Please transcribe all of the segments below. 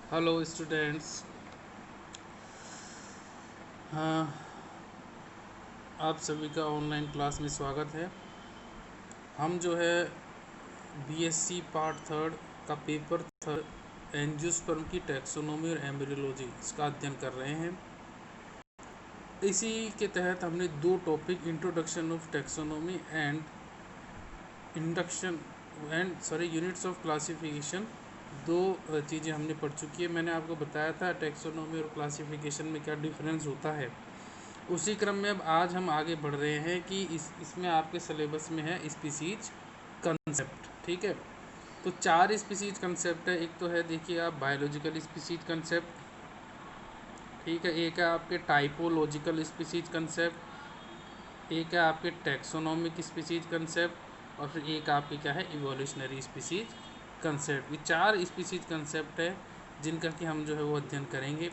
Hello students. हाँ, आप सभी का ऑनलाइन क्लास में स्वागत है। हम जो है बीएससी पार्ट थर्ड का पेपर थर्ड एंजियोस्पर्म की टैक्सोनॉमी और एम्ब्रियोलॉजी इसका अध्ययन कर रहे हैं। इसी के तहत हमने दो topic introduction of taxonomy and induction units of classification, दो चीज़ें हमने पढ़ चुकी है। मैंने आपको बताया था टैक्सोनॉमी और क्लासिफिकेशन में क्या डिफरेंस होता है। उसी क्रम में अब आज हम आगे बढ़ रहे हैं कि इसमें आपके सिलेबस में है स्पीसीज कंसेप्ट। ठीक है, तो चार स्पीसीज कंसेप्ट है। एक तो है, देखिए आप, बायोलॉजिकल स्पीसीज कंसेप्ट। ठीक है, एक है आपके टाइपोलॉजिकल स्पीसीज कंसेप्ट, एक है आपके टैक्सोनॉमिक स्पीसीज कंसेप्ट, और फिर एक आपके क्या है, इवोल्यूशनरी स्पीसीज कंसेप्ट। ये चार स्पीसीज कंसेप्ट है जिनका कि हम जो है वो अध्ययन करेंगे।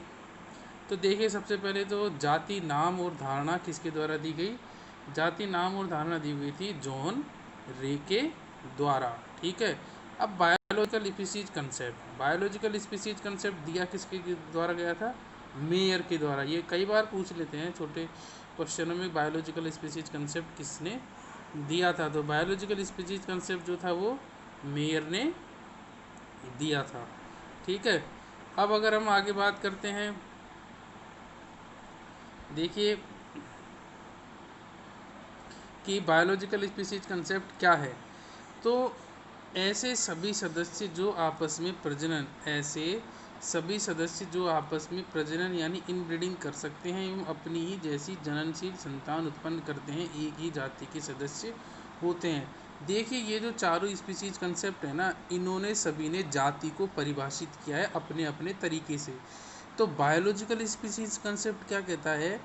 तो देखिए, सबसे पहले तो जाति नाम और धारणा किसके द्वारा दी गई। जाति नाम और धारणा दी हुई थी जॉन रे के द्वारा। ठीक है, अब biological species concept, biological species concept दिया किसके द्वारा गया था, मेयर के द्वारा। ये कई बार पूछ लेते हैं छोटे क्वेश्चनों में, बायोलॉजिकल स्पीसीज कंसेप्ट किसने दिया था। तो बायोलॉजिकल स्पीसीज कंसेप्ट जो था वो मेयर ने दिया था। ठीक है, अब अगर हम आगे बात करते हैं, देखिए कि बायोलॉजिकल स्पीसीज कंसेप्ट क्या है। तो ऐसे सभी सदस्य जो आपस में प्रजनन ऐसे सभी सदस्य जो आपस में प्रजनन यानी इनब्रीडिंग कर सकते हैं एवं अपनी ही जैसी जननशील संतान उत्पन्न करते हैं, एक ही जाति के सदस्य होते हैं। देखिए, ये जो चारों स्पीसीज कंसेप्ट है ना, इन्होंने सभी ने जाति को परिभाषित किया है अपने अपने तरीके से। तो बायोलॉजिकल स्पीसीज कंसेप्ट क्या कहता है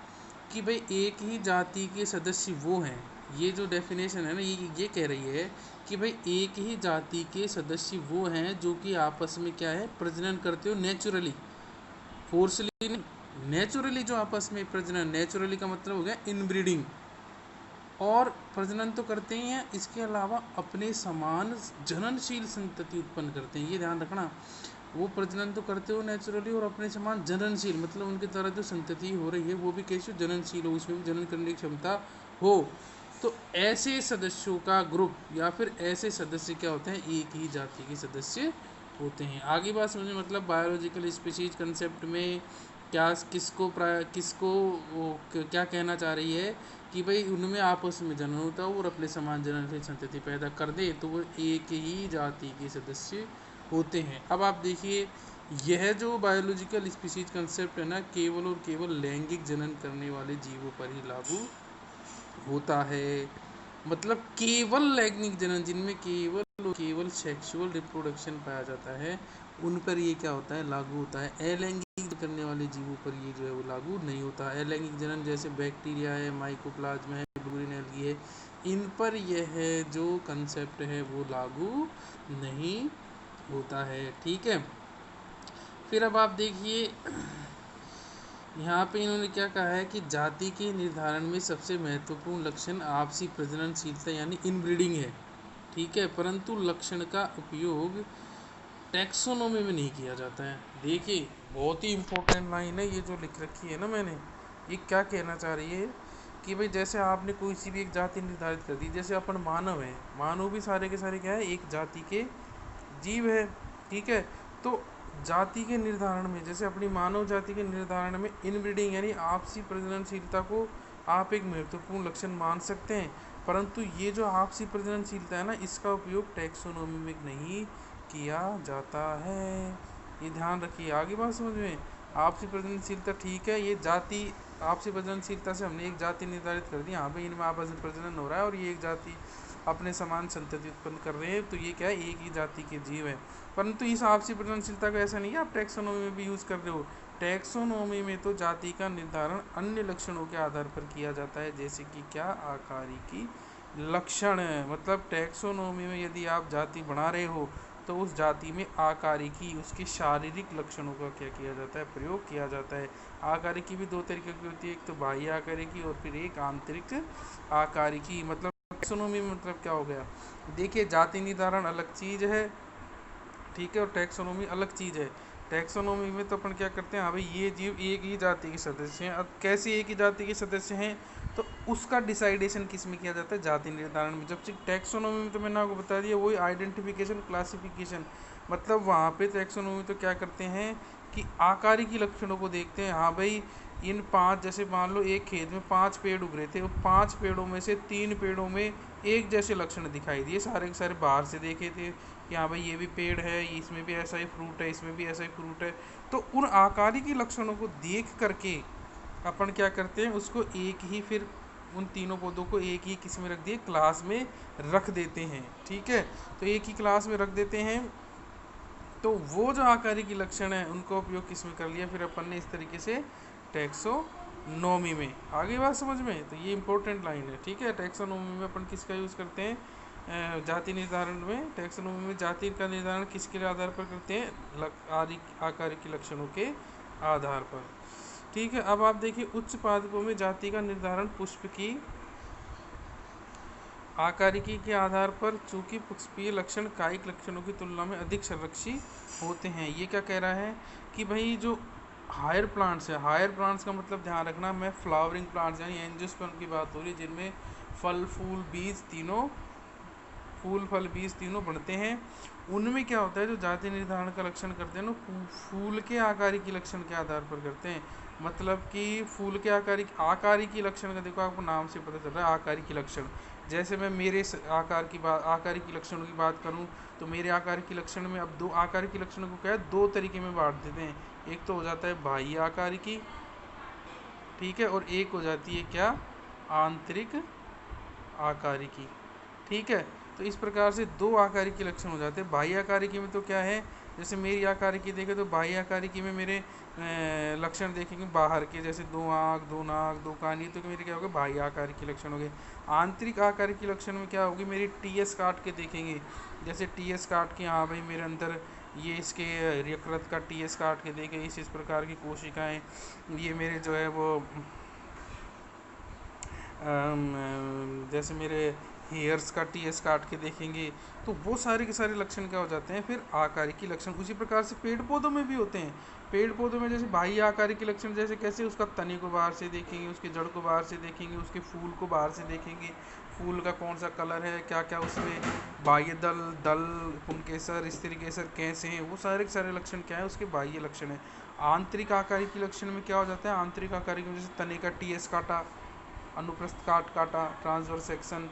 कि भाई एक ही जाति के सदस्य वो हैं, ये जो डेफिनेशन है ना, ये कह रही है कि भाई एक ही जाति के सदस्य वो हैं जो कि आपस में क्या है, प्रजनन करते हो नेचुरली, फोर्सली नहीं, नेचुरली। जो आपस में प्रजनन, नेचुरली का मतलब हो गया इनब्रीडिंग, और प्रजनन तो करते ही हैं, इसके अलावा अपने समान जननशील संतति उत्पन्न करते हैं। ये ध्यान रखना, वो प्रजनन तो करते हो नेचुरली और अपने समान जननशील, मतलब उनके द्वारा जो संतति हो रही है वो भी कैसे जननशील हो, उसमें भी जनन करने की क्षमता हो। तो ऐसे सदस्यों का ग्रुप या फिर ऐसे सदस्य क्या होते हैं, एक ही जाति के सदस्य होते हैं। आगे बात समझे, मतलब बायोलॉजिकल स्पीशीज कंसेप्ट में क्या किसको क्या कहना चाह रही है कि भाई उनमें आपस में जनन होता है और अपने समान जनन से संतति पैदा कर दे, तो वो एक ही जाति के सदस्य होते हैं। अब आप देखिए, यह जो बायोलॉजिकल स्पीशीज कंसेप्ट है ना, केवल और केवल लैंगिक जनन करने वाले जीवों पर ही लागू होता है। मतलब केवल लैंगिक जनन, जिनमें केवल और केवल सेक्सुअल रिप्रोडक्शन पाया जाता है, उन पर ये क्या होता है, लागू होता है। अलैंगिक करने वाले जीवों पर ये जो है वो लागू नहीं होता है। अलैंगिक जनन जैसे बैक्टीरिया है, माइकोप्लाज्मा है, ब्लूरिन एल्गी है, इन पर यह जो कंसेप्ट है वो लागू नहीं होता है। ठीक है, फिर अब आप देखिए, यहाँ पे इन्होंने क्या कहा है कि जाति के निर्धारण में सबसे महत्वपूर्ण लक्षण आपसी प्रजननशीलता यानी इनब्रीडिंग है। ठीक है, परंतु लक्षण का उपयोग टैक्सोनॉमी में नहीं किया जाता है। देखिए, बहुत ही इंपॉर्टेंट लाइन है ये जो लिख रखी है ना मैंने। ये क्या कहना चाह रही है कि भाई जैसे आपने कोई सी भी एक जाति निर्धारित कर दी, जैसे अपन मानव है, मानव भी सारे के सारे क्या है, एक जाति के जीव है। ठीक है, तो जाति के निर्धारण में, जैसे अपनी मानव जाति के निर्धारण में इनब्रीडिंग यानी आपसी प्रजननशीलता को आप एक महत्वपूर्ण लक्षण मान सकते हैं, परंतु ये जो आपसी प्रजननशीलता है ना, इसका उपयोग टैक्सोनॉमी में नहीं किया जाता है। ये ध्यान रखिए। आगे बात समझ में, आपसी प्रजननशीलता ठीक है, ये जाति आपसी प्रजननशीलता से हमने एक जाति निर्धारित कर दी, हाँ भाई इनमें आपस में प्रजनन हो रहा है और ये एक जाति अपने समान संतति उत्पन्न कर रहे हैं, तो ये क्या है, एक ही जाति के जीव है। परंतु इस आपसी प्रजननशीलता का ऐसा नहीं है आप टैक्सोनॉमी में भी यूज़ कर रहे हो। टैक्सोनॉमी में तो जाति का निर्धारण अन्य लक्षणों के आधार पर किया जाता है, जैसे कि क्या, आकारिकी लक्षण। मतलब टैक्सोनॉमी में यदि आप जाति बना रहे हो तो उस जाति में आकारिकी, उसके शारीरिक लक्षणों का क्या किया जाता है, प्रयोग किया जाता है। आकारिकी भी दो तरीके की होती है, एक तो बाह्य आकारिकी और फिर एक आंतरिक आकारिकी। मतलब टैक्सोनॉमी में मतलब क्या हो गया, देखिए जाति निर्धारण अलग चीज़ है, ठीक है, और टैक्सोनॉमी अलग चीज़ है। टैक्सोनॉमी में तो अपन क्या करते हैं, हाँ भाई ये जीव एक ही जाति के सदस्य हैं। अब कैसे एक ही जाति के सदस्य हैं, तो उसका डिसाइडेशन किस में किया जाता है, जाति निर्धारण में। जब टैक्सोनॉमी में तो मैंने आपको बता दिया वही आइडेंटिफिकेशन क्लासिफिकेशन, मतलब वहाँ पे टैक्सोनॉमी तो क्या करते हैं कि आकारिकी लक्षणों को देखते हैं। हाँ भाई इन 5, जैसे मान लो एक खेत में 5 पेड़ उग रहे थे, वो 5 पेड़ों में से 3 पेड़ों में एक जैसे लक्षण दिखाई दिए, सारे के सारे बाहर से देखे थे कि हाँ भाई ये भी पेड़ है, इसमें भी ऐसा ही फ्रूट है, इसमें भी ऐसा ही फ्रूट है। तो उन आकारिकी लक्षणों को देख करके अपन क्या करते हैं, उसको एक ही, फिर उन तीनों पौधों को एक ही किस में रख दिए, क्लास में रख देते हैं। ठीक है, तो एक ही क्लास में रख देते हैं। तो वो जो आकारिकी लक्षण है उनको उपयोग किस में कर लिया फिर अपन ने, इस तरीके से टैक्सोनॉमी में। आगे बात समझ में, तो ये इंपॉर्टेंट लाइन है। ठीक है, टैक्सोनॉमी में अपन किसका यूज़ करते हैं, जाति निर्धारण में। टैक्सोनॉमी में जाति का निर्धारण किसके आधार पर करते हैं, आकारिकी लक्षणों के आधार पर। ठीक है, अब आप देखिए उच्च पादपों में जाति का निर्धारण पुष्प की आकारिकी के आधार पर, चूंकि पुष्पीय लक्षण कायिक लक्षणों की तुलना में अधिक संरक्षी होते हैं। ये क्या कह रहा है कि भाई जो हायर प्लांट्स है, हायर प्लांट्स का मतलब ध्यान रखना, मैं फ्लावरिंग प्लांट्स यानी एंजियोस्पर्म की बात हो रही है, जिनमें फल फूल बीज तीनों, फूल फल बीज तीनों बढ़ते हैं। उनमें क्या होता है, जो जाति निर्धारण का लक्षण करते हैं ना, फूल के आकारिकी लक्षण के आधार पर करते हैं। मतलब कि फूल के आकारिकी लक्षण का देखो आपको नाम से पता चल रहा है, आकारिकी लक्षण। जैसे मैं मेरे आकारिकी लक्षणों की बात करूं, तो मेरे आकारिकी लक्षण में अब 2 आकारिकी लक्षणों को क्या है, 2 तरीके में बांट देते हैं। एक तो हो जाता है बाह्य आकारिकी, ठीक है, और एक हो जाती है क्या, आंतरिक आकारिकी। ठीक है, तो इस प्रकार से 2 आकारिकी लक्षण हो जाते हैं। बाह्य आकारिकी में तो क्या है, जैसे मेरी आकारिकी देखें तो बाह्य आकारिकी में मेरे लक्षण देखेंगे बाहर के, जैसे 2 आँख, 2 नाक, 2 कान, ये तो मेरे क्या हो गए, बाह्य आकारिकी लक्षण हो गए। आंतरिक आकारिकी लक्षण में क्या होगी, मेरी टीएस काट के देखेंगे, जैसे टीएस काट के, हाँ भाई मेरे अंदर ये इसके यकृत का टीएस काट के देखे, इस प्रकार की कोशिकाएं, ये मेरे जो है वो जैसे मेरे हेयर्स का टीएस काट के देखेंगे। तो वो सारे के सारे लक्षण क्या हो जाते हैं, फिर आकारिकी लक्षण। उसी प्रकार से पेड़ पौधों में भी होते हैं। पेड़ पौधों में जैसे बाह्य आकारिकी लक्षण, जैसे कैसे, उसका तने को बाहर से देखेंगे, उसके जड़ को बाहर से देखेंगे, उसके फूल को बाहर से देखेंगे, फूल का कौन सा कलर है, क्या क्या उसमें बाह्य दल, दल, पुंकेसर, स्त्री केसर कैसे हैं, वो सारे के सारे लक्षण क्या है, उसके बाह्य लक्षण है। आंतरिक आकारिकी लक्षण में क्या हो जाता है, आंतरिक आकारिकी में जैसे तने का टीएस काटा, अनुप्रस्थ काट काटा, ट्रांसवर्स सेक्शन,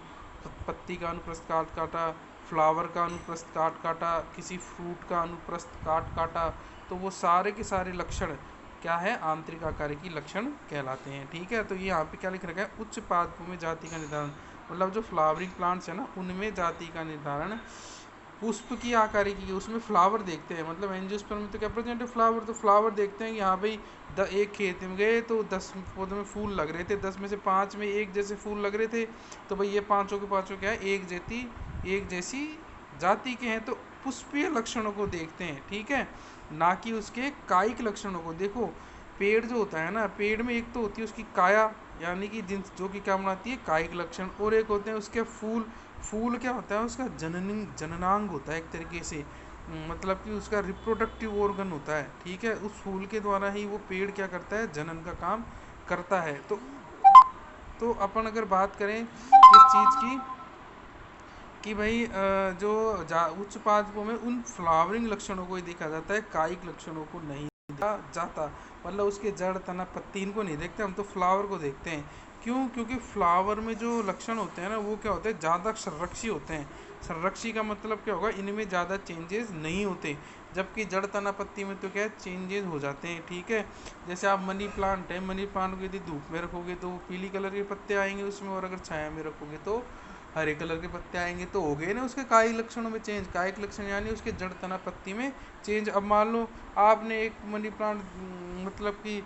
पत्ती का अनुप्रस्थ काट काटा, फ्लावर का अनुप्रस्थ काट काटा, किसी फ्रूट का अनुप्रस्थ काट काटा, तो वो सारे के सारे लक्षण क्या है, आंतरिक आकारिकी लक्षण कहलाते हैं। ठीक है, तो ये यहाँ पे क्या लिख रखा है, उच्च पादपों में जाति का निर्धारण, मतलब जो फ्लावरिंग प्लांट्स है ना, उनमें जाति का निर्धारण पुष्प की आकारिकी, उसमें फ्लावर देखते हैं। मतलब एंजियोस्पर्म में तो क्या प्रेजेंट है, फ्लावर, तो फ्लावर देखते हैं कि हाँ भाई एक खेत में गए तो 10 पौधों में फूल लग रहे थे, 10 में से 5 में एक जैसे फूल लग रहे थे, तो भाई ये पांचों के पांचों क्या है, एक जैसी जाति के हैं। तो पुष्पीय लक्षणों को देखते हैं, ठीक है, ना कि उसके कायिक लक्षणों को। देखो पेड़ जो होता है ना, पेड़ में एक तो होती है उसकी काया, यानी कि जिन जो कि क्या बनाती है, कायिक लक्षण, और एक होते हैं उसके फूल। फूल क्या होता है, उसका जननांग होता है एक तरीके से, मतलब कि उसका रिप्रोडक्टिव ऑर्गन होता है। ठीक है, उस फूल के द्वारा ही वो पेड़ क्या करता है, जनन का काम करता है। तो अपन अगर बात करें इस चीज़ की कि भाई जो उच्च पादपों में उन फ्लावरिंग लक्षणों को ही देखा जाता है, कायिक लक्षणों को नहीं देखा जाता। मतलब उसके जड़, तना, पत्ती, इनको नहीं देखते हम, तो फ्लावर को देखते हैं। क्यों, क्योंकि फ्लावर में जो लक्षण होते हैं ना, वो क्या होते हैं, ज़्यादा संरक्षी होते हैं। संरक्षी का मतलब क्या होगा, इनमें ज़्यादा चेंजेस नहीं होते, जबकि जड़, तना, पत्ती में तो क्या है, चेंजेस हो जाते हैं। ठीक है, जैसे आप मनी प्लांट है, मनी प्लांट को यदि धूप में रखोगे तो वो पीली कलर के पत्ते आएंगे उसमें, और अगर छाया में रखोगे तो हरे कलर के पत्ते आएंगे। तो हो गए ना उसके कायिक लक्षणों में चेंज। कायिक लक्षण यानी उसके जड़, तना, पत्ती में चेंज। अब मान लो आपने एक मनी प्लांट, मतलब कि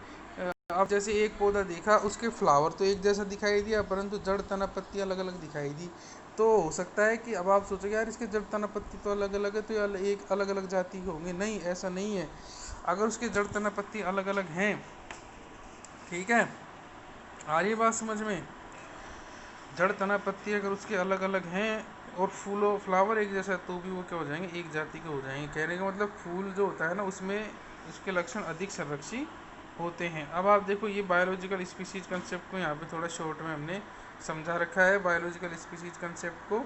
अब जैसे एक पौधा देखा, उसके फ्लावर तो एक जैसा दिखाई दिया, परंतु जड़, तना, पत्ती अलग अलग दिखाई दी। तो हो सकता है कि अब आप सोचोगे यार इसके जड़, तना, पत्ती तो अलग अलग है, तो ये एक अलग अलग जाति के होंगे। नहीं, ऐसा नहीं है। अगर उसके जड़, तना, पत्ती अलग अलग हैं, ठीक है, आ रही बात समझ में, जड़, तना, पत्ती अगर उसके अलग अलग हैं और फूलों फ्लावर एक जैसा है, तो भी वो क्या हो जाएंगे, एक जाति के हो जाएंगे। कहने का मतलब फूल जो होता है ना, उसमें इसके लक्षण अधिक संरक्षी होते हैं। अब आप देखो ये बायोलॉजिकल स्पीसीज कंसेप्ट को यहाँ पे थोड़ा शॉर्ट में हमने समझा रखा है बायोलॉजिकल स्पीसीज कंसेप्ट को,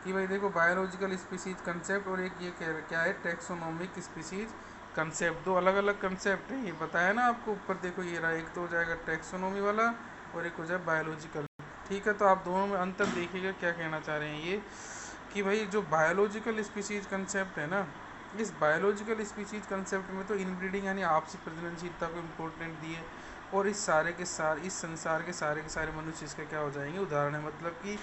कि भाई देखो बायोलॉजिकल स्पीसीज कंसेप्ट और एक ये क्या है टैक्सोनॉमिक स्पीसीज कंसेप्ट, दो अलग अलग कंसेप्ट है। ये बताया ना आपको ऊपर, देखो ये रहा, एक तो हो जाएगा टैक्सोनॉमी वाला और एक हो जाए बायोलॉजिकल। ठीक है, तो आप दोनों में अंतर देखिएगा क्या कहना चाह रहे हैं ये, कि भाई जो बायोलॉजिकल स्पीसीज कंसेप्ट है ना, इस बायोलॉजिकल स्पीसीज कंसेप्ट में तो इनब्रीडिंग यानी आपसी प्रजननशीलता को इम्पोर्टेंट दिए, और इस सारे के सारे इस संसार के सारे मनुष्य इसका क्या हो जाएंगे उदाहरण है। मतलब कि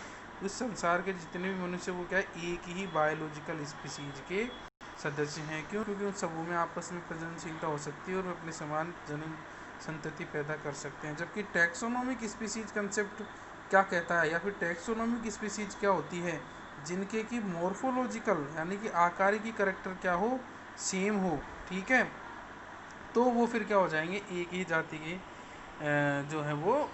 उस संसार के जितने भी मनुष्य वो क्या है एक ही बायोलॉजिकल स्पीसीज के सदस्य हैं। क्यों? क्योंकि उन सबों में आपस में प्रजननशीलता हो सकती है और अपने समान जन्म संतति पैदा कर सकते हैं। जबकि टैक्सोनॉमिक स्पीसीज कंसेप्ट क्या कहता है, या फिर टैक्सोनॉमिक स्पीसीज क्या होती है, जिनके की मॉर्फोलॉजिकल यानी कि आकारिकी करैक्टर क्या हो, सेम हो। ठीक है, तो वो फिर क्या हो जाएंगे एक ही जाति के जो है वो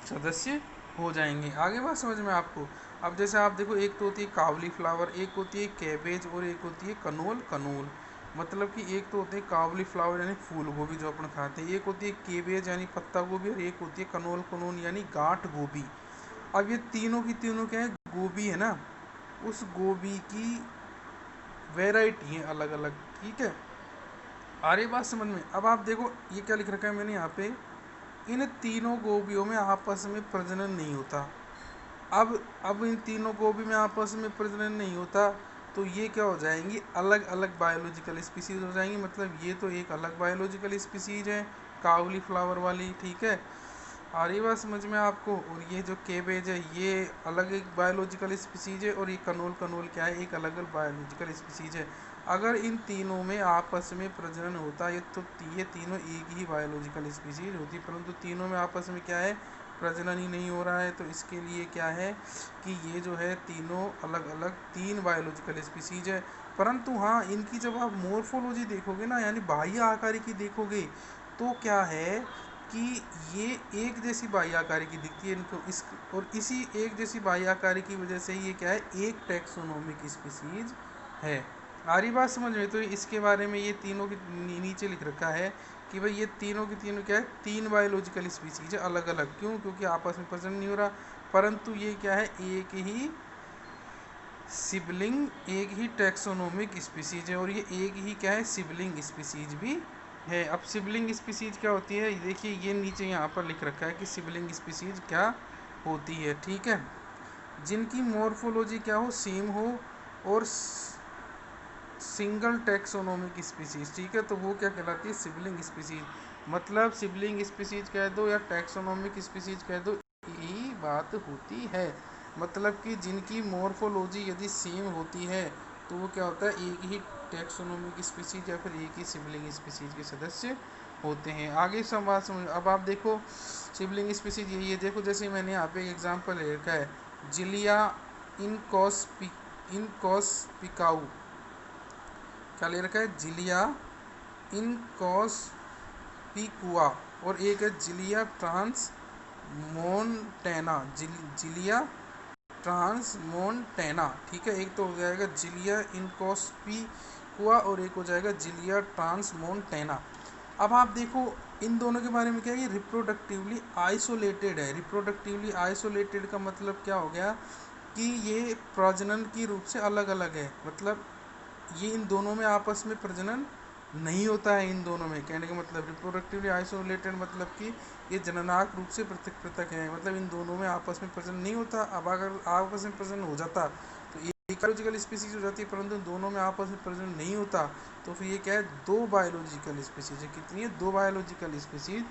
सदस्य हो जाएंगे। आगे बात समझ में आपको। अब जैसे आप देखो, एक तो होती है कावली फ्लावर, एक होती है कैबेज और एक होती है कनोल कनोल। मतलब कि एक तो होते हैं कावली फ्लावर यानी फूल गोभी जो अपन खाते हैं, एक होती है केबेज यानी पत्ता गोभी, और एक होती है कनोल कनोल यानी गांठ गोभी। अब ये तीनों की तीनों क्या है, गोभी है ना, उस गोभी की वेराइटी है अलग अलग। ठीक है, आ रही बात समझ में। अब आप देखो ये क्या लिख रखा है मैंने यहाँ पे, इन तीनों गोभियों में आपस में प्रजनन नहीं होता। अब इन तीनों गोभी में आपस में प्रजनन नहीं होता, तो ये क्या हो जाएंगी अलग अलग बायोलॉजिकल स्पीसीज हो जाएंगी। मतलब ये तो एक अलग बायोलॉजिकल स्पीसीज है कावली फ्लावर वाली। ठीक है, आ रही बात समझ में आपको। और ये जो केबेज है ये अलग एक बायोलॉजिकल स्पीसीज है, और ये कनोल कनोल क्या है, एक अलग अलग बायोलॉजिकल स्पीसीज है। अगर इन तीनों में आपस में प्रजनन होता है तो ये तीनों एक ही बायोलॉजिकल स्पीसीज होती, परंतु तीनों में आपस में क्या है, प्रजनन ही नहीं हो रहा है। तो इसके लिए क्या है कि ये जो है तीनों अलग अलग तीन बायोलॉजिकल स्पीसीज है। परंतु हाँ, इनकी जब आप मोर्फोलॉजी देखोगे ना, यानी बाह्य आकार की देखोगे, तो क्या है कि ये एक जैसी बाह्य आकार की दिखती है इनको, इस और इसी एक जैसी बाह्य आकार की वजह से ये क्या है, एक टैक्सोनॉमिक स्पीसीज है। आ रही बात समझ में। तो इसके बारे में ये तीनों के नीचे लिख रखा है कि भाई ये तीनों की तीनों क्या है, तीन बायोलॉजिकल स्पीसीज है अलग अलग। क्यों? क्योंकि आपस में प्रजनन नहीं हो रहा, परंतु ये क्या है, एक ही सिबलिंग, एक ही टैक्सोनोमिक स्पीसीज है, और ये एक ही क्या है, सिबलिंग स्पीसीज भी है। अब सिबलिंग स्पीसीज क्या होती है, देखिए ये नीचे यहाँ पर लिख रखा है कि सिबलिंग स्पीसीज क्या होती है। ठीक है, जिनकी मॉर्फोलॉजी क्या हो, सेम हो, और सिंगल टैक्सोनोमिक स्पीसीज। ठीक है, तो वो क्या कहलाती है, सिबलिंग स्पीसीज। मतलब सिबलिंग स्पीसीज कह दो या टैक्सोनोमिक स्पीसीज कह दो, यही बात होती है। मतलब कि जिनकी मॉर्फोलॉजी यदि सेम होती है तो वो क्या होता है, एक ही टैक्सोनोमिक स्पीसीज या फिर एक ही सिबलिंग स्पीसीज के सदस्य होते हैं। आगे संवाद समझ। अब आप देखो सिबलिंग स्पीसीज ये देखो, जैसे मैंने यहाँ पे एक एग्जांपल ले रखा है, जिलिया इनकॉस्पिकाउ, क्या ले रखा है, जिलिया इनकॉस्पिकुआ, और एक है जिलिया ट्रांस मोन्टेना, जिलिया ट्रांसमोन्टेना। ठीक है, एक तो हो जाएगा जिलिया इनकॉस्पिकुआ और एक हो जाएगा जिलिया ट्रांसमोन्टेना। अब आप देखो इन दोनों के बारे में क्या है, ये रिप्रोडक्टिवली आइसोलेटेड है। रिप्रोडक्टिवली आइसोलेटेड का मतलब क्या हो गया कि ये प्रजनन की रूप से अलग अलग है। मतलब ये इन दोनों में आपस में प्रजनन नहीं होता है। इन दोनों में कहने का मतलब रिप्रोडक्टिवली आइसोलेटेड मतलब कि ये जननांग रूप से पृथक पृथक है। मतलब इन दोनों में आपस में प्रजनन नहीं होता। अब अगर आपस में प्रजनन हो जाता तो एक बायोलॉजिकल स्पीसीज हो जाती है, परंतु दोनों में आपस में प्रजनन नहीं होता, तो फिर ये क्या है, दो बायोलॉजिकल स्पीसीज है। कितनी है, दो बायोलॉजिकल स्पीसीज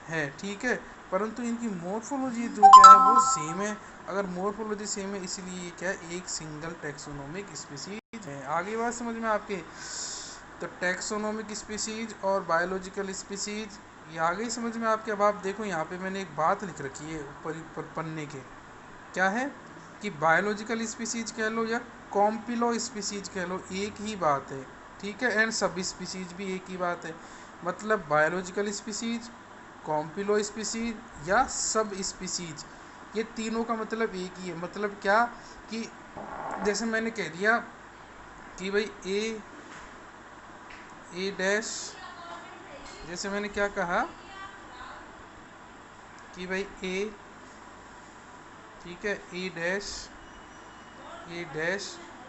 है। ठीक है, परंतु इनकी मॉर्फोलॉजी जो क्या है वो सेम है। अगर मॉर्फोलॉजी सेम है इसलिए ये क्या है, एक सिंगल टैक्सोनोमिक स्पीसीज है। आगे बात समझ में आपके। तो टैक्सोनोमिक स्पीसीज और बायोलॉजिकल स्पीसीज ये आगे ही समझ में आपके। अब आप देखो यहाँ पे मैंने एक बात लिख रखी है ऊपर पन्ने के, क्या है कि बायोलॉजिकल स्पीसीज कह लो या कॉम्पिलो स्पीसीज कह लो, एक ही बात है। ठीक है, एंड सब स्पीसीज भी एक ही बात है। मतलब बायोलॉजिकल स्पीसीज, कॉम्पिलो स्पीसीज या सब स्पीसीज, ये तीनों का मतलब एक ही है। मतलब क्या कि जैसे मैंने कह दिया कि भाई ए ए डैश, जैसे मैंने क्या कहा कि भाई ए, ठीक है, ए डैश,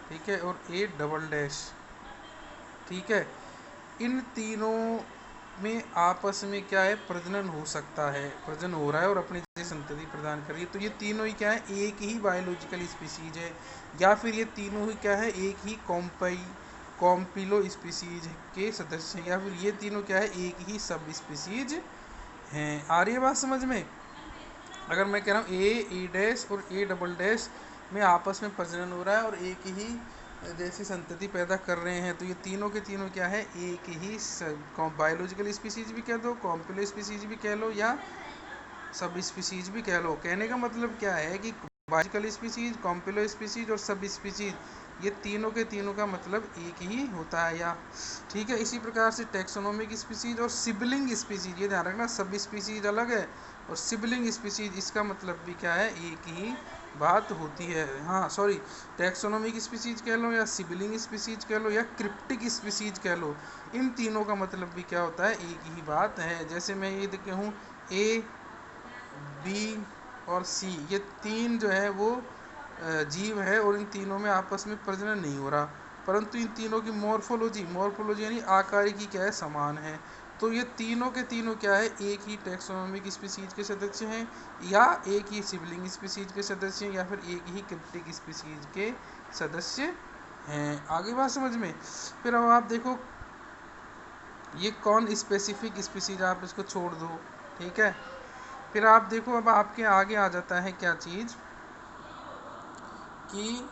ठीक है, और ए डबल डैश, ठीक है, इन तीनों में आपस में क्या है, प्रजनन हो सकता है, प्रजनन हो रहा है और अपनी संतति प्रदान कर रही है। तो ये तीनों ही क्या है, एक ही बायोलॉजिकल स्पीसीज है, या फिर ये तीनों ही क्या है, एक ही कॉम्पिलो स्पीसीज के सदस्य हैं, या फिर ये तीनों क्या है, एक ही सब स्पीसीज हैं। आ रही है बात समझ में? अगर मैं कह रहा हूँ ए डैश और ए डबल डैश में आपस में प्रजनन हो रहा है और एक ही जैसी संतति पैदा कर रहे हैं, तो ये तीनों के तीनों क्या है, एक ही बायोलॉजिकल स्पीसीज भी कह दो, कॉम्पिलो स्पीसीज भी कह लो, या सब स्पीसीज भी कह लो। कहने का मतलब क्या है कि बायोलॉजिकल स्पीसीज, कॉम्पिलो स्पीसीज और सब स्पीसीज, ये तीनों के तीनों का मतलब एक ही होता है, या ठीक है। इसी प्रकार से टैक्सोनॉमिक स्पीसीज और सिबलिंग स्पीसीज, ये ध्यान रखना, सब स्पीसीज अलग है और सिबलिंग स्पीसीज, इसका मतलब भी क्या है, एक ही बात होती है। हाँ सॉरी, टैक्सोनॉमिक स्पीसीज कह लो या सिबलिंग स्पीसीज कह लो या क्रिप्टिक स्पीसीज कह लो, इन तीनों का मतलब भी क्या होता है, एक ही बात है। जैसे मैं ये कहूँ ए, बी और सी, ये तीन जो है वो जीव है और इन तीनों में आपस में प्रजनन नहीं हो रहा, परंतु इन तीनों की मॉर्फोलॉजी यानी आकारिकी क्या है, समान है। तो ये तीनों के तीनों क्या है, एक ही टैक्सोनॉमिक स्पीसीज के सदस्य हैं, या एक ही सिबलिंग स्पीसीज के सदस्य हैं, या फिर एक ही क्रिप्टिक स्पीसीज के सदस्य हैं। आगे बात समझ में? फिर अब आप देखो, ये कौन स्पेसिफिक स्पीसीज, आप इसको छोड़ दो, ठीक है। फिर आप देखो, अब आपके आगे आ जाता है क्या चीज़ कि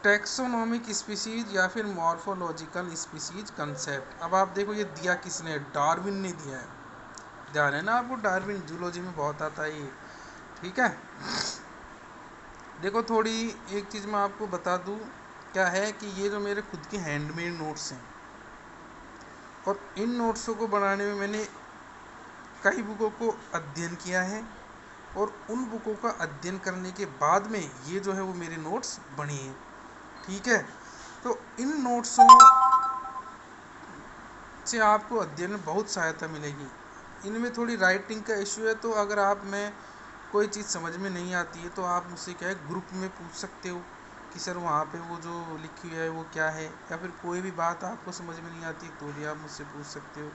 टैक्सोनॉमिक स्पीसीज या फिर मॉर्फोलॉजिकल स्पीसीज कंसेप्ट। अब आप देखो, ये दिया किसने, डार्विन ने दिया है, ध्यान है ना आपको, डार्विन जूलॉजी में बहुत आता है ये, ठीक है। देखो थोड़ी एक चीज़ मैं आपको बता दूं, क्या है कि ये जो मेरे खुद के हैंडमेड नोट्स हैं, और इन नोट्सों को बनाने में मैंने कई बुकों को अध्ययन किया है, और उन बुकों का अध्ययन करने के बाद में ये जो है वो मेरे नोट्स बने हैं, ठीक है। तो इन नोट्सों से आपको अध्ययन में बहुत सहायता मिलेगी। इनमें थोड़ी राइटिंग का इशू है, तो अगर आप में कोई चीज़ समझ में नहीं आती है तो आप मुझसे क्या है, ग्रुप में पूछ सकते हो कि सर वहाँ पे वो जो लिखी हुई है वो क्या है, या फिर कोई भी बात आपको समझ में नहीं आती तो भी आप मुझसे पूछ सकते हो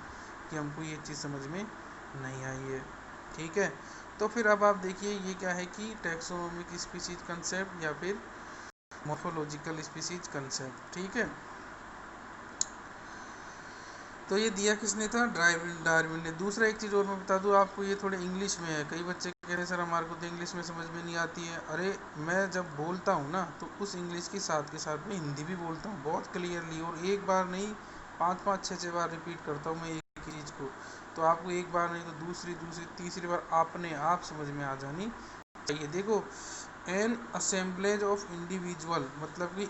कि हमको ये चीज़ समझ में नहीं आई है, ठीक है। तो फिर अब आप देखिए, ये क्या है कि टैक्सोनॉमिक स्पीसीज कंसेप्ट या फिर मॉर्फोलॉजिकल स्पीसीज कंसेप्ट, ठीक है। तो ये दिया किसने था, डार्विन ने। दूसरा एक चीज़ और मैं बता दूँ आपको, ये थोड़े इंग्लिश में है, कई बच्चे कह रहे हैं सर हमारे को तो इंग्लिश में समझ में नहीं आती है। अरे मैं जब बोलता हूँ ना, तो उस इंग्लिश के साथ मैं हिंदी भी बोलता हूँ बहुत क्लियरली, और एक बार नहीं 5-5 6 बार रिपीट करता हूँ मैं एक ही चीज़ को, तो आपको एक बार नहीं तो दूसरी तीसरी बार अपने आप समझ में आ जानी चाहिए। देखो, एन असेंबलेज ऑफ इंडिविजुअल, मतलब कि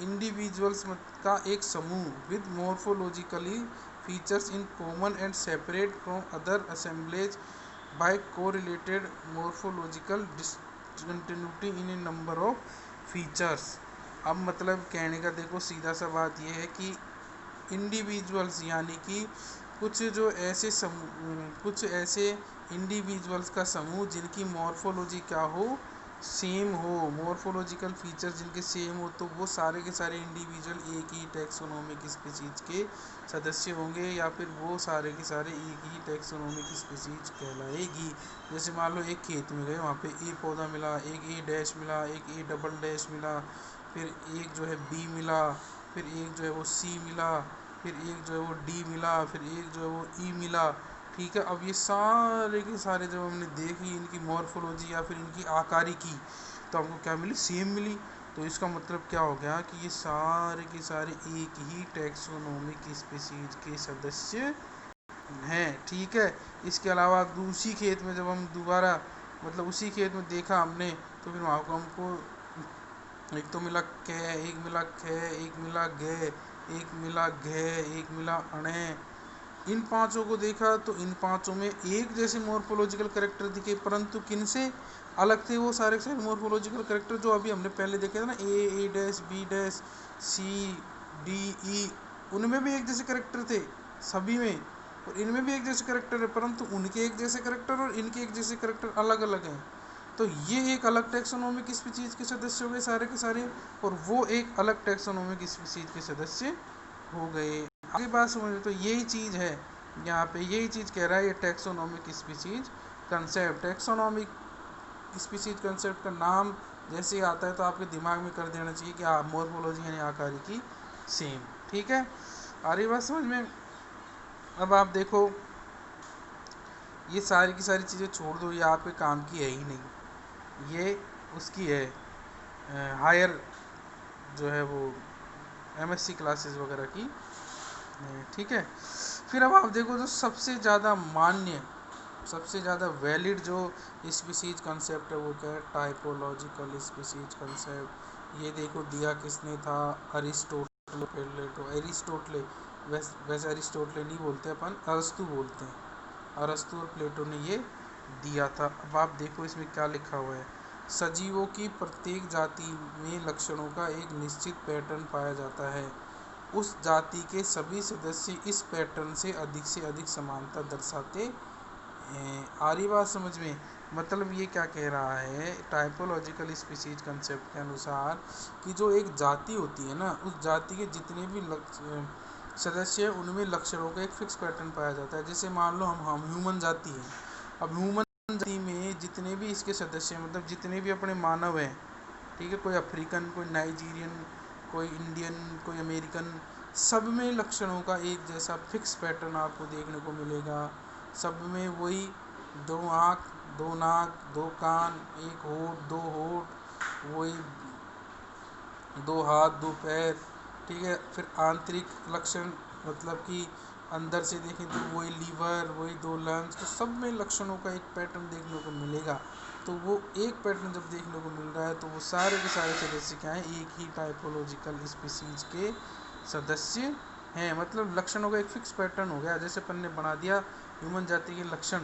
इंडिविजुअल्स का एक समूह with morphologically features in common and separate from other assemblage by correlated morphological discontinuity in a number of features. अब मतलब कहने का देखो सीधा सा बात यह है कि इंडिविजुअल्स यानी कि कुछ ऐसे इंडिविजुअल्स का समूह जिनकी मॉर्फोलॉजी क्या हो, सेम हो, मॉर्फोलॉजिकल फीचर्स जिनके सेम हो, तो वो सारे के सारे इंडिविजुअल एक ही टैक्सोनॉमिक स्पीसीज के सदस्य होंगे, या फिर वो सारे के सारे एक ही टैक्सोनॉमिक स्पीसीज कहलाएगी। जैसे मान लो एक खेत में गए, वहाँ पे ए पौधा मिला, एक ए डैश मिला, एक ए डबल डैश मिला, फिर एक जो है बी मिला, फिर एक जो है वो सी मिला, फिर एक जो है वो डी मिला, फिर एक जो है वो ई मिला, ठीक है। अब ये सारे के सारे जब हमने देखी इनकी मॉर्फोलॉजी या फिर इनकी आकारी की, तो हमको क्या मिली, सेम मिली। तो इसका मतलब क्या हो गया कि ये सारे के सारे एक ही टैक्सोनॉमिक स्पीसीज के सदस्य हैं, ठीक है। इसके अलावा दूसरी खेत में जब हम दोबारा मतलब उसी खेत में देखा हमने, तो फिर वहाँ को हमको एक तो मिला कै, एक मिला खे, एक मिला गे, एक मिला घे, एक मिला अणे, इन पांचों को देखा तो इन पांचों में एक जैसे मॉर्फोलॉजिकल कैरेक्टर दिखे, परंतु किन से अलग थे वो सारे मॉर्फोलॉजिकल कैरेक्टर जो अभी हमने पहले देखे थे ना, ए डैश, बी डैश, सी, डी, ई, उनमें भी एक जैसे करेक्टर थे सभी में, और इनमें भी एक जैसे करेक्टर है, परंतु उनके एक जैसे करेक्टर और इनके एक जैसे करेक्टर अलग अलग हैं। तो ये एक अलग टैक्सोनॉमिक स्पीशीज के सदस्य हो गए सारे के सारे, और वो एक अलग टैक्सोनॉमिक स्पीशीज के सदस्य हो गए। आगे बात समझ, तो यही चीज़ है यहाँ पे, यही चीज़ कह रहा है ये taxonomic species concept. Taxonomic species concept का नाम जैसे ही आता है तो आपके दिमाग में कर देना चाहिए कि मॉर्फोलॉजी यानी आकारी की सेम। ठीक है, आ रही बात समझ में। अब आप देखो, ये सारी की सारी चीज़ें छोड़ दो, ये आपके काम की है ही नहीं, ये उसकी है हायर जो है वो एमएससी क्लासेस वगैरह की। ठीक है, फिर अब आप देखो जो सबसे ज़्यादा मान्य, सबसे ज़्यादा वैलिड जो स्पीशीज कंसेप्ट है वो क्या है, टाइपोलॉजिकल स्पीशीज कंसेप्ट। ये देखो दिया किसने था, अरिस्टोटले, वैसे अरिस्टोटले नहीं बोलते अपन, अरस्तु बोलते हैं, अरस्तु और प्लेटो ने ये दिया था। अब आप देखो इसमें क्या लिखा हुआ है, सजीवों की प्रत्येक जाति में लक्षणों का एक निश्चित पैटर्न पाया जाता है, उस जाति के सभी सदस्य इस पैटर्न से अधिक समानता दर्शाते हैं। आ रही बात समझ में। मतलब ये क्या कह रहा है टाइपोलॉजिकल स्पीशीज कंसेप्ट के अनुसार कि जो एक जाति होती है ना, उस जाति के जितने भी सदस्य हैं उनमें लक्षणों का एक फिक्स पैटर्न पाया जाता है। जैसे मान लो हम ह्यूमन जाति हैं, अब ह्यूमन जाति में जितने भी इसके सदस्य हैं, मतलब जितने भी अपने मानव हैं, ठीक है, कोई अफ्रीकन, कोई नाइजीरियन, कोई इंडियन, कोई अमेरिकन, सब में लक्षणों का एक जैसा फिक्स पैटर्न आपको देखने को मिलेगा। सब में वही 2 आँख, 2 नाक, 2 कान, 1 होंठ, 2 होंठ, वही 2 हाथ, 2 पैर। ठीक है, फिर आंतरिक लक्षण मतलब कि अंदर से देखें तो वही लीवर, वही 2 लंग्स, तो सब में लक्षणों का एक पैटर्न देखने को मिलेगा। तो वो एक पैटर्न जब देखने को मिल रहा है तो वो सारे के सारे सदस्य क्या हैं, एक ही टाइपोलॉजिकल स्पीशीज के सदस्य हैं। मतलब लक्षणों का एक फिक्स पैटर्न हो गया। जैसे अपन ने बना दिया ह्यूमन जाति के लक्षण,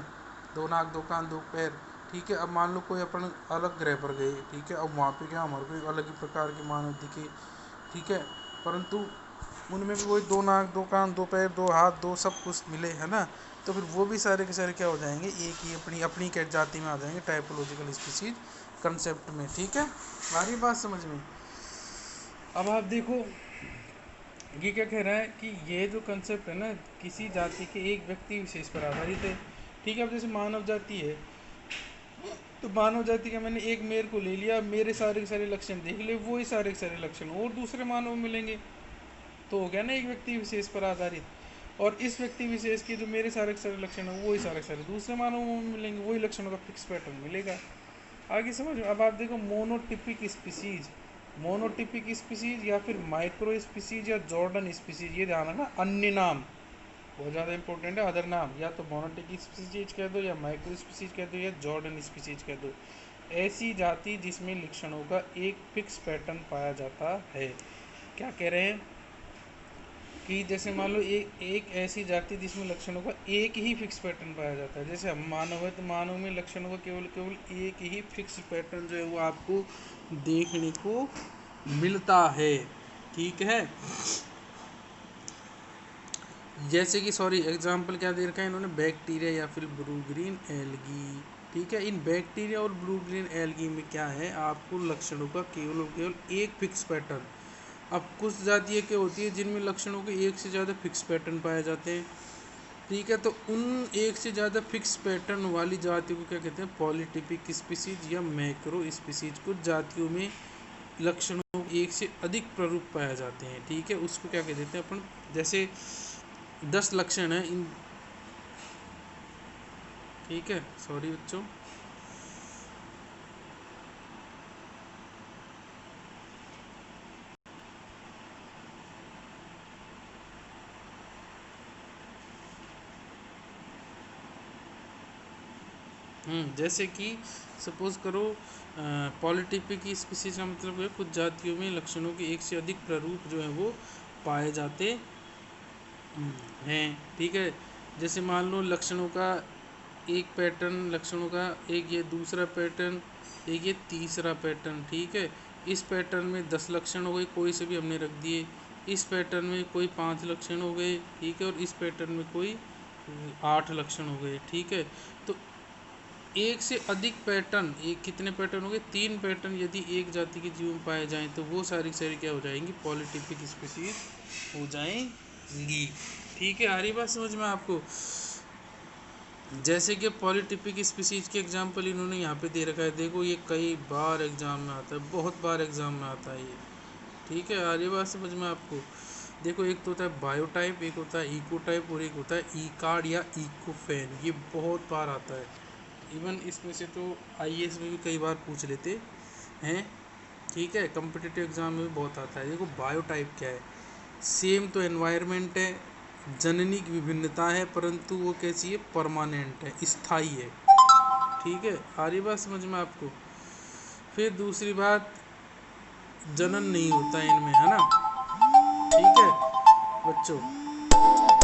2 नाक, 2 कान, 2 पैर। ठीक है, अब मान लो कोई अपन अलग ग्रह पर गए, ठीक है, अब वहाँ पे क्या हमारे को अलग ही प्रकार के मानव दिखे, ठीक है, परंतु उनमें भी वही 2 नाक, 2 कान, 2 पैर, 2 हाथ, 2 सब कुछ मिले, है ना। तो फिर वो भी सारे के सारे क्या हो जाएंगे, एक ही अपनी अपनी जाति में आ जाएंगे टाइपोलॉजिकल स्पीशीज कंसेप्ट में। ठीक है, सारी बात समझ में। अब आप देखो ये क्या कह रहा है कि ये जो कंसेप्ट है ना, किसी जाति के एक व्यक्ति विशेष पर आधारित है। ठीक है, अब जैसे मानव जाति है, तो मानव जाति का मैंने एक मेयर को ले लिया, मेरे सारे के सारे लक्षण देख ले, वो ही सारे के सारे लक्षण और दूसरे मानव मिलेंगे, तो हो गया ना एक व्यक्ति विशेष पर आधारित। और इस व्यक्ति विशेष के जो मेरे सारे के सारे लक्षण है वही सारे के सारे दूसरे मानवों में मिलेंगे, वही लक्षणों का फिक्स पैटर्न मिलेगा। आगे समझ। अब आप देखो मोनोटिपिक स्पीसीज, मोनोटिपिक स्पीसीज या फिर माइक्रो स्पीसीज या जॉर्डन स्पीसीज, ये ध्यान रखना, अन्य नाम बहुत ज़्यादा इंपॉर्टेंट है। अदर नाम या तो मोनोटिपिक स्पीसीज कह दो, या माइक्रो स्पीसीज कह दो, या जॉर्डन स्पीसीज कह दो। ऐसी जाति जिसमें लक्षणों का एक फिक्स पैटर्न पाया जाता है। क्या कह रहे हैं कि जैसे मान लो एक ऐसी जाति जिसमें लक्षणों का एक ही फिक्स पैटर्न पाया जाता है। जैसे हम मानव है तो मानव में लक्षणों का केवल एक ही फिक्स पैटर्न जो है वो आपको देखने को मिलता है। ठीक है, जैसे कि सॉरी एग्जाम्पल क्या दे रखा है इन्होंने, बैक्टीरिया या फिर ब्लू ग्रीन एल्गी। ठीक है, इन बैक्टीरिया और ब्लू ग्रीन एल्गी में क्या है, आपको लक्षणों का केवल एक फिक्स पैटर्न। अब कुछ जातियाँ क्या होती है जिनमें लक्षणों के एक से ज़्यादा फिक्स पैटर्न पाए जाते हैं। ठीक है, तो उन एक से ज़्यादा फिक्स पैटर्न वाली जातियों को क्या कहते हैं, पॉलीटिपिक स्पीसीज या मैक्रो स्पीसीज। कुछ जातियों में लक्षणों के एक से अधिक प्रारूप पाए जाते हैं। ठीक है, उसको क्या कह देते हैं अपन, जैसे 10 लक्षण हैं इन। ठीक है, सॉरी बच्चों। जैसे कि सपोज करो पॉलीटिपिक स्पीसीज का मतलब है कुछ जातियों में लक्षणों के एक से अधिक प्रारूप जो है वो पाए जाते हैं। ठीक है, जैसे मान लो लक्षणों का एक पैटर्न, लक्षणों का एक ये दूसरा पैटर्न, एक ये तीसरा पैटर्न। ठीक है, इस पैटर्न में 10 लक्षण हो गए, कोई से भी हमने रख दिए। इस पैटर्न में कोई 5 लक्षण हो गए, ठीक है, और इस पैटर्न में कोई 8 लक्षण हो गए, ठीक है। तो एक से अधिक पैटर्न, एक कितने पैटर्न हो गए, 3 पैटर्न यदि एक जाति के जीव में पाए जाएं तो वो सारी सारी क्या हो जाएंगी, पॉलीटिपिक स्पीशीज हो जाएंगी, ठीक है। आ रही बात समझ में आपको। जैसे कि पॉलीटिपिक स्पीशीज के एग्जाम्पल इन्होंने यहाँ पे दे रखा है, देखो ये कई बार एग्जाम में आता है, बहुत बार एग्जाम में आता है ये, ठीक है। आ रही बात समझ में आपको। देखो एक तो होता है बायोटाइप, एक होता है इकोटाइप और एक होता है ईकार्ड या इकोफेन, ये बहुत बार आता है। इवन इसमें से तो आईएएस में भी कई बार पूछ लेते हैं, ठीक है, कम्पिटिटिव एग्जाम में भी बहुत आता है। देखो बायोटाइप क्या है, सेम तो एनवायरनमेंट है, जननी की विभिन्नता है, परंतु वो कैसी है, परमानेंट है, स्थायी है, ठीक है। आ रही बात समझ में आपको। फिर दूसरी बात, जनन नहीं होता इनमें, है ना, ठीक है बच्चों।